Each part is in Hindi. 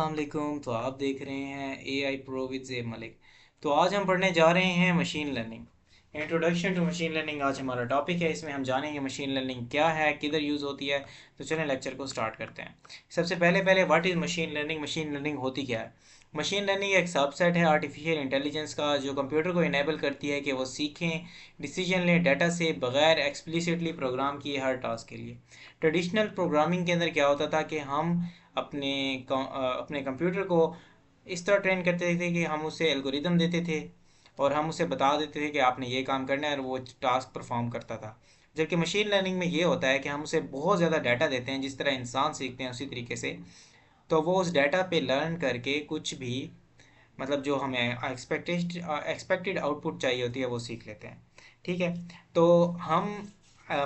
अस्सलामुअलैकुम। तो आप देख रहे हैं A I pro with Zeb Malik. तो आज हम पढ़ने जा रहे हैं machine learning. Introduction to machine learning आज हमारा टॉपिक है। इसमें हम जानेंगे मशीन लर्निंग क्या है, किधर यूज़ होती है। तो चलें लेक्चर को स्टार्ट करते हैं। सबसे पहले पहले what is machine learning. Machine learning होती क्या है? मशीन लर्निंग एक सबसेट है आर्टिफिशियल इंटेलिजेंस का, जो कंप्यूटर को इनेबल करती है कि वो सीखें, डिसीजन लें डाटा से बगैर एक्सप्लिसिटली प्रोग्राम किए हर टास्क के लिए। ट्रेडिशनल प्रोग्रामिंग के अंदर क्या होता था कि हम अपने अपने कंप्यूटर को इस तरह ट्रेन करते थे कि हम उसे एल्गोरिदम देते थे और हम उसे बता देते थे कि आपने ये काम करना है और वो टास्क परफॉर्म करता था। जबकि मशीन लर्निंग में ये होता है कि हम उसे बहुत ज़्यादा डाटा देते हैं, जिस तरह इंसान सीखते हैं उसी तरीके से। तो वो उस डाटा पे लर्न करके कुछ भी, मतलब जो हमें एक्सपेक्टेड एक्सपेक्टेड आउटपुट चाहिए होती है वो सीख लेते हैं। ठीक है। तो हम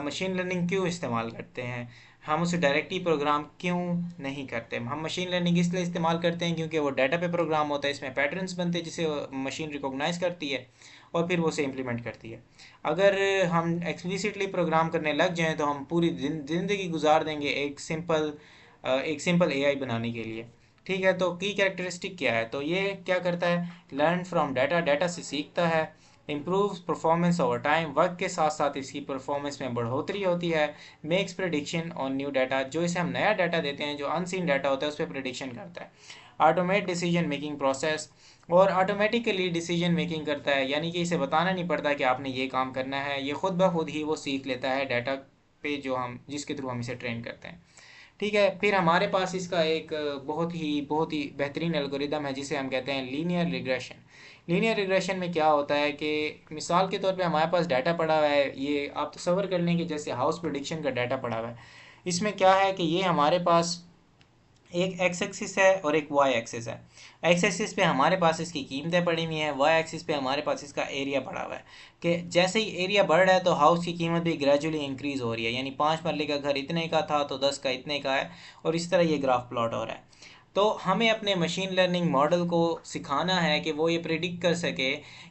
मशीन लर्निंग क्यों इस्तेमाल करते हैं? हम उसे डायरेक्टली प्रोग्राम क्यों नहीं करते? हम मशीन लर्निंग इसलिए इस्तेमाल करते हैं क्योंकि वो डाटा पे प्रोग्राम होता है, इसमें पैटर्न्स बनते हैं जिसे मशीन रिकॉग्नाइज करती है और फिर वो उसे इम्प्लीमेंट करती है। अगर हम एक्सप्लिसिटली प्रोग्राम करने लग जाएं तो हम पूरी ज़िंदगी गुजार देंगे एक सिंपल एआई बनाने के लिए। ठीक है। तो की कैरेक्टरिस्टिक क्या है? तो ये क्या करता है? लर्न फ्रॉम डाटा, डाटा से सीखता है। इम्प्रूव परफॉर्मेंस ओवर टाइम, वक्त के साथ साथ इसकी परफॉर्मेंस में बढ़ोतरी होती है। Makes prediction on new data, जो इसे हम नया डाटा देते हैं, जो अनसीन डाटा होता है उस पर प्रिडिक्शन करता है। ऑटोमेट डिसीजन मेकिंग प्रोसेस, और ऑटोमेटिकली डिसीजन मेकिंग करता है, यानी कि इसे बताना नहीं पड़ता कि आपने ये काम करना है, ये खुद ब खुद ही वो सीख लेता है डाटा पे जो हम जिसके थ्रू हम इसे ट्रेन करते हैं। ठीक है। फिर हमारे पास इसका एक बहुत ही बेहतरीन एल्गोरिदम है जिसे हम कहते हैं लीनियर रिग्रेशन। लीनियर रिग्रेशन में क्या होता है कि मिसाल के तौर पे हमारे पास डाटा पड़ा हुआ है, ये आप तसव्वुर कर लें कि जैसे हाउस प्रोडिक्शन का डाटा पड़ा हुआ है। इसमें क्या है कि ये हमारे पास एक एक्स एक्सिस है और एक वाई एक्सिस है। एक्स एक्सिस पे हमारे पास इसकी कीमतें पड़ी हुई हैं, वाई एक्सिस पे हमारे पास इसका एरिया पड़ा हुआ है कि जैसे ही एरिया बढ़ रहा है तो हाउस की कीमत भी ग्रेजुअली इंक्रीज हो रही है, यानी 5 मरले का घर इतने का था तो 10 का इतने का है, और इस तरह ये ग्राफ प्लॉट हो रहा है। तो हमें अपने मशीन लर्निंग मॉडल को सिखाना है कि वो ये प्रिडिक्ट कर सके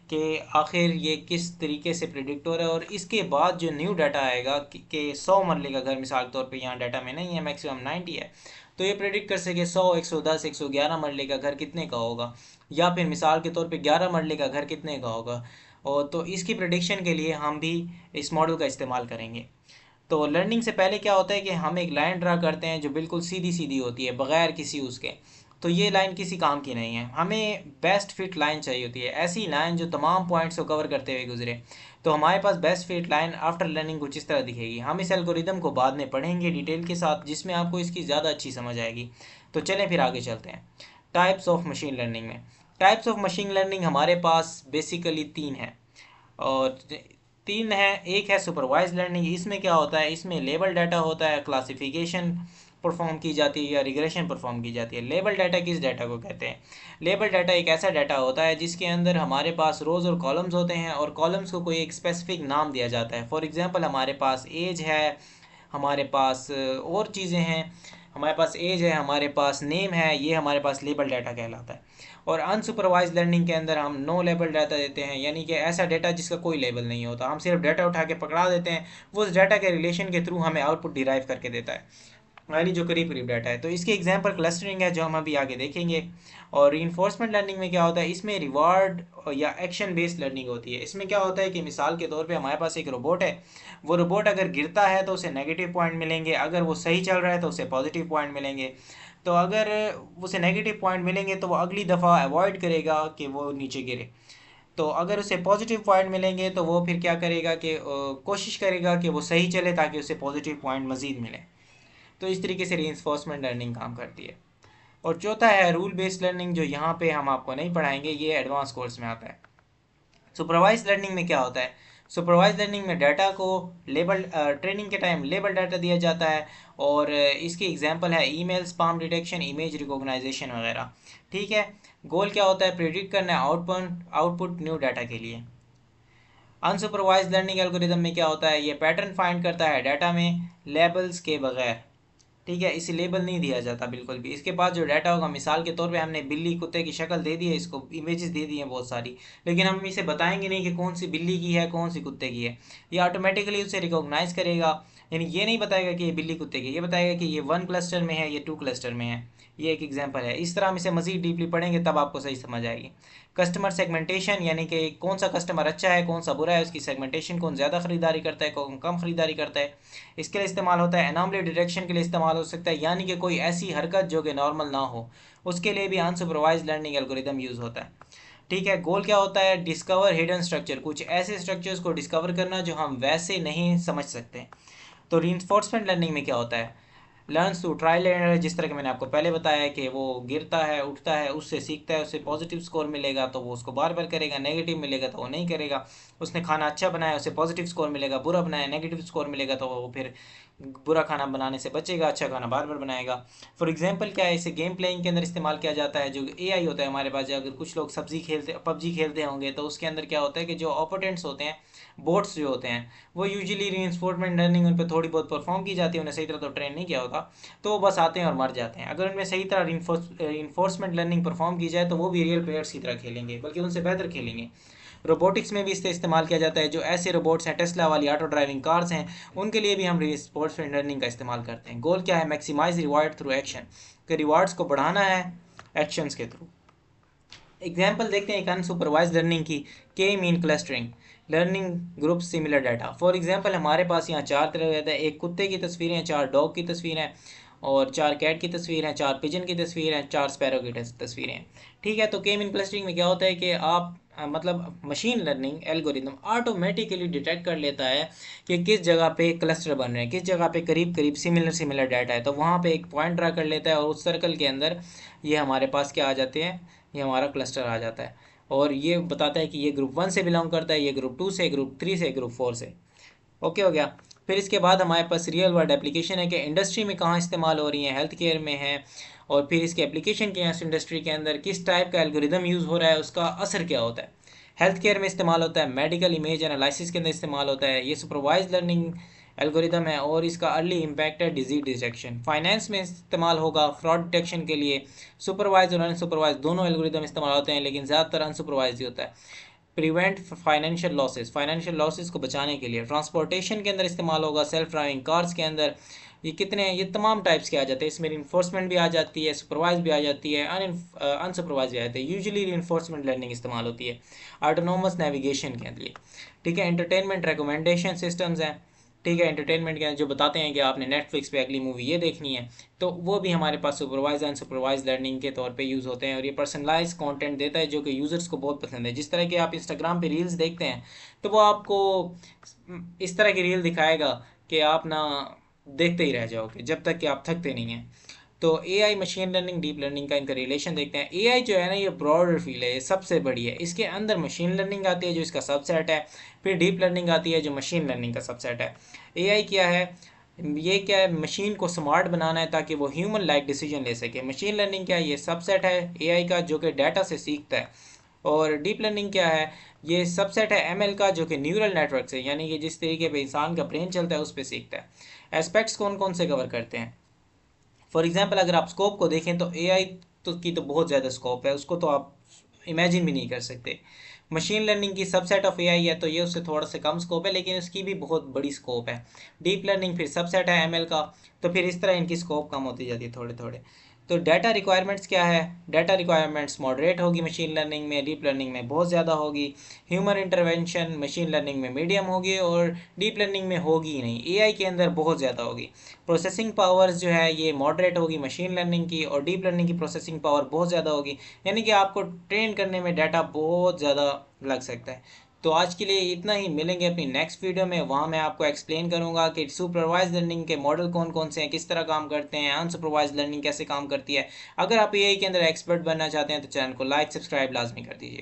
कि आखिर ये किस तरीके से प्रिडिक्ट हो रहा है, और इसके बाद जो न्यू डाटा आएगा कि 100 मरले का घर मिसाल के तौर पे यहाँ डाटा में नहीं है, मैक्सिमम 90 है, तो ये प्रेडिक्ट कर सके 100, 110, 111 मरले का घर कितने का होगा, या फिर मिसाल के तौर पे 11 मरले का घर कितने का होगा। और तो इसकी प्रेडिक्शन के लिए हम भी इस मॉडल का इस्तेमाल करेंगे। तो लर्निंग से पहले क्या होता है कि हम एक लाइन ड्रा करते हैं जो बिल्कुल सीधी सीधी होती है बगैर किसी उसके। तो ये लाइन किसी काम की नहीं है, हमें बेस्ट फिट लाइन चाहिए होती है, ऐसी लाइन जो तमाम पॉइंट्स को कवर करते हुए गुजरे। तो हमारे पास best fit line after learning कुछ इस तरह दिखेगी। हम इस एल्गोरिदम को बाद में पढ़ेंगे डिटेल के साथ, जिसमें आपको इसकी ज़्यादा अच्छी समझ आएगी। तो चलें फिर आगे चलते हैं। टाइप्स ऑफ मशीन लर्निंग में, टाइप्स ऑफ मशीन लर्निंग हमारे पास बेसिकली तीन है। और तीन है। एक है सुपरवाइज लर्निंग। इसमें क्या होता है? इसमें लेबल डाटा होता है, क्लासिफिकेशन परफॉर्म की जाती है या रिग्रेशन परफॉर्म की जाती है। लेबल डाटा किस डाटा को कहते हैं? लेबल डाटा एक ऐसा डाटा होता है जिसके अंदर हमारे पास रोज़ और कॉलम्स होते हैं, और कॉलम्स को कोई एक स्पेसिफिक नाम दिया जाता है। फॉर एग्जांपल हमारे पास एज है, हमारे पास और चीज़ें हैं, हमारे पास एज है, हमारे पास नेम है, ये हमारे पास लेबल डाटा कहलाता है। और अनसुपरवाइज लर्निंग के अंदर हम नो लेबल डाटा देते हैं, यानी कि ऐसा डाटा जिसका कोई लेबल नहीं होता, हम सिर्फ डाटा उठा के पकड़ा देते हैं, वो उस डाटा के रिलेशन के थ्रू हमें आउटपुट डिराइव करके देता है, यानी जो करीब करीब डाटा है। तो इसके एग्जांपल क्लस्टरिंग है जो हम अभी आगे देखेंगे। और रीइंफोर्समेंट लर्निंग में क्या होता है? इसमें रिवार्ड या एक्शन बेस्ड लर्निंग होती है। इसमें क्या होता है कि मिसाल के तौर पे हमारे पास एक रोबोट है, वो रोबोट अगर गिरता है तो उसे नेगेटिव पॉइंट मिलेंगे, अगर वो सही चल रहा है तो उसे पॉजिटिव पॉइंट मिलेंगे। तो अगर उसे नेगेटिव पॉइंट मिलेंगे तो वो अगली दफ़ा अवॉइड करेगा कि वो नीचे गिरे। तो अगर उसे पॉजिटिव पॉइंट मिलेंगे तो वो फिर क्या करेगा कि कोशिश करेगा कि वो सही चले ताकि उसे पॉजिटिव पॉइंट मज़ीद मिले। तो इस तरीके से रीइंफोर्समेंट लर्निंग काम करती है। और चौथा है रूल बेस्ड लर्निंग, जो यहाँ पे हम आपको नहीं पढ़ाएंगे, ये एडवांस कोर्स में आता है। सुपरवाइज लर्निंग में क्या होता है? सुपरवाइज लर्निंग में डाटा को लेबल ट्रेनिंग के टाइम लेबल डाटा दिया जाता है, और इसकी एग्जांपल है email spam detection, image recognisation वगैरह। ठीक है। गोल क्या होता है? प्रिडिक्ट करना है आउटपुट न्यू डाटा के लिए। अनसुपरवाइज लर्निंग एल्गोरिदम में क्या होता है? ये पैटर्न फाइंड करता है डाटा में लेबल्स के बगैर। ठीक है, इसे लेबल नहीं दिया जाता बिल्कुल भी। इसके पास जो डाटा होगा, मिसाल के तौर पे हमने बिल्ली कुत्ते की शक्ल दे दी है, इसको इमेजेस दे दी हैं बहुत सारी, लेकिन हम इसे बताएंगे नहीं कि कौन सी बिल्ली की है कौन सी कुत्ते की है। ये ऑटोमेटिकली उसे रिकॉग्नाइज करेगा, यानी ये नहीं बताएगा कि ये बिल्ली कुत्ते की, ये बताएगा कि ये 1 क्लस्टर में है, ये 2 क्लस्टर में है। ये एक एग्जांपल है। इस तरह हम इसे मज़ीद डीपली पढ़ेंगे तब आपको सही समझ आएगी। कस्टमर सेगमेंटेशन यानी कि कौन सा कस्टमर अच्छा है कौन सा बुरा है, उसकी सेगमेंटेशन, कौन ज़्यादा खरीदारी करता है कौन कम खरीदारी करता है, इसके लिए इस्तेमाल होता है। एनॉमली डिटेक्शन के लिए इस्तेमाल हो सकता है, यानी कि कोई ऐसी हरकत जो कि नॉर्मल ना हो, उसके लिए भी अनसुपरवाइज्ड लर्निंग एल्गोरिदम यूज़ होता है। ठीक है, गोल क्या होता है? डिस्कवर हिडन स्ट्रक्चर, कुछ ऐसे स्ट्रक्चर्स को डिस्कवर करना जो हम वैसे नहीं समझ सकते। तो रीइंफोर्समेंट लर्निंग में क्या होता है? Learns to trial and error, जिस तरह कि मैंने आपको पहले बताया है कि वो गिरता है उठता है, उससे सीखता है, उससे पॉजिटिव स्कोर मिलेगा तो वो उसको बार बार करेगा, नेगेटिव मिलेगा तो वो नहीं करेगा। उसने खाना अच्छा बनाया, उससे पॉजिटिव स्कोर मिलेगा, बुरा बनाया नेगेटिव स्कोर मिलेगा तो वो फिर बुरा खाना बनाने से बचेगा, अच्छा खाना बार बार बनाएगा। फॉर एग्जांपल क्या है, इसे गेम प्लेइंग के अंदर इस्तेमाल किया जाता है। जो एआई होता है हमारे पास, अगर कुछ लोग पबजी खेलते होंगे तो उसके अंदर क्या होता है कि जो ओपोनेंट्स होते हैं, बोट्स जो होते हैं, वो यूजुअली रीइंफोर्समेंट लर्निंग उन पर थोड़ी बहुत परफॉर्म की जाती है, उन्हें सही तरह तो ट्रेन नहीं किया होता, तो वो बस आते हैं और मर जाते हैं। अगर उनमें सही तरह रीइंफोर्समेंट लर्निंग परफॉर्म की जाए तो वो भी रियल प्लेयर्स की तरह खेलेंगे, बल्कि उनसे बेहतर खेलेंगे। रोबोटिक्स में भी इससे इस्तेमाल किया जाता है। जो ऐसे रोबोट्स हैं, टेस्ला वाली ऑटो ड्राइविंग कार्स हैं, उनके लिए भी हम रीइंफोर्समेंट लर्निंग का इस्तेमाल करते हैं। गोल क्या है? मैक्सिमाइज रिवार्ड थ्रू एक्शन, कि रिवार्ड्स को बढ़ाना है एक्शंस के थ्रू। एग्जाम्पल देखते हैं एक अनसुपरवाइज लर्निंग की। के mean clustering, learning group similar data. For example हमारे पास यहाँ चार तरह रहता है, एक कुत्ते की तस्वीरें हैं, चार डॉग की तस्वीरें हैं, और चार कैट की तस्वीर हैं, चार पिजन की तस्वीर हैं, चार स्पैरो की तस्वीरें हैं। ठीक है, तो के मीन क्लस्टरिंग में क्या होता है कि आप मतलब machine learning algorithm automatically detect कर लेता है कि किस जगह पे क्लस्टर बन रहे हैं, किस जगह पे करीब करीब सिमिलर सिमिलर डाटा है, तो वहाँ पे एक पॉइंट ड्रा कर लेता है और उस सर्कल के अंदर ये हमारे पास क्या आ जाते हैं, ये हमारा क्लस्टर आ जाता है। और ये बताता है कि ये ग्रुप 1 से बिलोंग करता है, ये ग्रुप 2 से, ग्रुप 3 से, ग्रुप 4 से। ओके हो गया। फिर इसके बाद हमारे पास रियल वर्ल्ड एप्लीकेशन है कि इंडस्ट्री में कहाँ इस्तेमाल हो रही है, हेल्थ केयर में है, और फिर इसके एप्लीकेशन के हैं, इंडस्ट्री के अंदर किस टाइप का एल्गोरिदम यूज़ हो रहा है, उसका असर क्या होता है। हेल्थ केयर में इस्तेमाल होता है, मेडिकल इमेज एनालिसिस के अंदर इस्तेमाल होता है, ये सुपरवाइज लर्निंग एल्गोरिदम है और इसका अर्ली इम्पैक्ट है डिजीज डिटेक्शन। फाइनेंस में इस्तेमाल होगा फ्रॉड डिटेक्शन के लिए, सुपरवाइज और अनसुपरवाइज दोनों एल्गोरिदम इस्तेमाल होते हैं, लेकिन ज़्यादातर अनसुपरवाइज ही होता है। प्रिवेंट फाइनेंशियल लॉसेस को बचाने के लिए। ट्रांसपोर्टेशन के अंदर इस्तेमाल होगा, सेल्फ ड्राइविंग कार्स के अंदर। ये तमाम टाइप्स के आ जाते हैं, इसमें इन्फोर्समेंट भी आ जाती है, सुपरवाइज भी आ जाती है, अनसुपरवाइज भी आ जाती है। यूजुअली इन्फोर्समेंट लर्निंग इस्तेमाल होती है ऑटोनोमस नेविगेशन के लिए। ठीक है, एंटरटेनमेंट रिकमेंडेशन सिस्टम्स हैं। ठीक है, एंटरटेनमेंट के जो बताते हैं कि आपने नेटफ्लिक्स पे अगली मूवी ये देखनी है, तो वो भी हमारे पास सुपरवाइज अनसुपरवाइज लर्निंग के तौर पे यूज़ होते हैं। और ये पर्सनलाइज कंटेंट देता है जो कि यूज़र्स को बहुत पसंद है। जिस तरह के आप इंस्टाग्राम पे रील्स देखते हैं तो वो आपको इस तरह की रील दिखाएगा कि आप ना देखते ही रह जाओगे जब तक कि आप थकते नहीं हैं। तो AI, machine learning, deep learning का इनका रिलेशन देखते हैं। एआई जो है ना, ये ब्रॉडर फील्ड है, ये सबसे बड़ी है। इसके अंदर मशीन लर्निंग आती है जो इसका सबसेट है, फिर डीप लर्निंग आती है जो मशीन लर्निंग का सबसेट है। एआई क्या है? ये क्या है? मशीन को स्मार्ट बनाना है ताकि वो ह्यूमन लाइक डिसीजन ले सके। मशीन लर्निंग क्या है? ये सबसेट है एआई का जो कि डाटा से सीखता है। और डीप लर्निंग क्या है? ये सबसेट है एमएल का जो कि न्यूरल नेटवर्क से, यानी कि जिस तरीके पे इंसान का ब्रेन चलता है उस पर सीखता है। एस्पेक्ट्स कौन कौन से कवर करते हैं? फॉर एग्जांपल अगर आप स्कोप को देखें तो एआई की तो बहुत ज़्यादा स्कोप है, उसको तो आप इमेजिन भी नहीं कर सकते। मशीन लर्निंग की सबसेट ऑफ एआई है तो ये उससे थोड़ा सा कम स्कोप है, लेकिन उसकी भी बहुत बड़ी स्कोप है। डीप लर्निंग फिर सबसेट है एमएल का, तो फिर इस तरह इनकी स्कोप कम होती जाती है थोड़े थोड़े। तो डाटा रिक्वायरमेंट्स क्या है? डाटा रिक्वायरमेंट्स मॉडरेट होगी मशीन लर्निंग में, डीप लर्निंग में बहुत ज़्यादा होगी। ह्यूमन इंटरवेंशन मशीन लर्निंग में मीडियम होगी और डीप लर्निंग में होगी ही नहीं, एआई के अंदर बहुत ज़्यादा होगी। प्रोसेसिंग पावर्स जो है ये मॉडरेट होगी मशीन लर्निंग की, और डीप लर्निंग की प्रोसेसिंग पावर बहुत ज़्यादा होगी, यानी कि आपको ट्रेन करने में डाटा बहुत ज़्यादा लग सकता है। तो आज के लिए इतना ही, मिलेंगे अपनी नेक्स्ट वीडियो में, वहाँ मैं आपको एक्सप्लेन करूँगा कि सुपरवाइज लर्निंग के मॉडल कौन कौन से हैं, किस तरह काम करते हैं, अनसुपरवाइज लर्निंग कैसे काम करती है। अगर आप एआई के अंदर एक्सपर्ट बनना चाहते हैं तो चैनल को लाइक सब्सक्राइब लाजमी कर दीजिएगा।